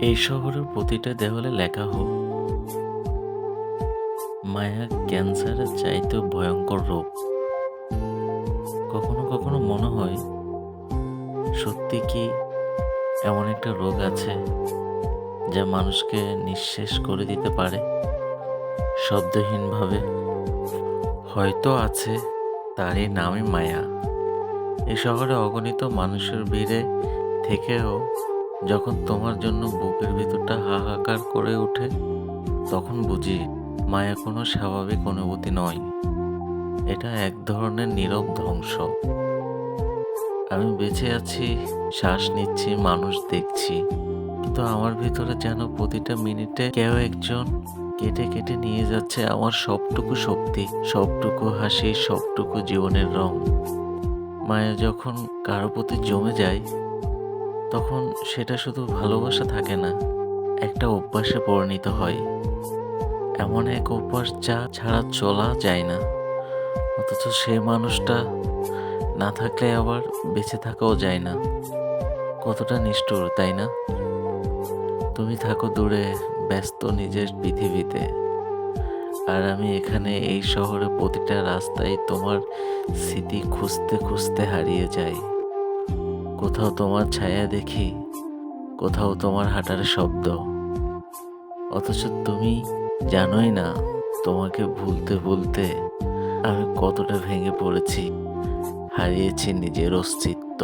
এই শহরের প্রতিটা দেওয়ালে লেখা হোক, মায়া ক্যান্সারের চাইতেও ভয়ঙ্কর রোগ। কখনো কখনো মনে হয়, সত্যি কি এমন একটা রোগ আছে যা মানুষকে নিঃশেষ করে দিতে পারে শব্দহীনভাবে? হয়তো আছে, তারই নামই মায়া। এই শহরে অগণিত মানুষের ভিড়ে থেকেও যখন তোমার জন্য বুকের ভিতরটা হাহাকার করে ওঠে, তখন বুঝি মায়া কোনো স্বাভাবিক অনুভূতি নয়। এটা এক ধরনের নীরব ধ্বংস। আমি বেঁচে আছি, শ্বাস নিচ্ছি, মানুষ দেখছি, কিন্তু আমার ভিতরে যেন প্রতিটা মিনিটে কেউ একজন কেটে কেটে নিয়ে যাচ্ছে আমার সবটুকু শক্তি, সবটুকু হাসি, সবটুকু জীবনের রং। মায়া যখন কারো প্রতি জমে যায়, তখন সেটা শুধু ভালোবাসা থাকে না, একটা অভ্যাসে পরিণত হয়। এমন এক অভ্যাস যা ছাড়া চলা যায় না, অথচ সেই মানুষটা না থাকলে আবার বেঁচে থাকাও যায় না। কতটা নিষ্ঠুর, তাই না? তুমি থাকো দূরে, ব্যস্ত নিজের পৃথিবীতে, আর আমি এখানে এই শহরে প্রতিটা রাস্তায় তোমার স্মৃতি খুঁজতে খুঁজতে হারিয়ে যাই। কোথাও তোমার ছায়া দেখি, কোথাও তোমার হাঁটার শব্দ, অথচ তুমি জানোই না, তোমাকে ভুলতে ভুলতে আমি কতটা ভেঙে পড়েছি, হারিয়েছি নিজের অস্তিত্ব।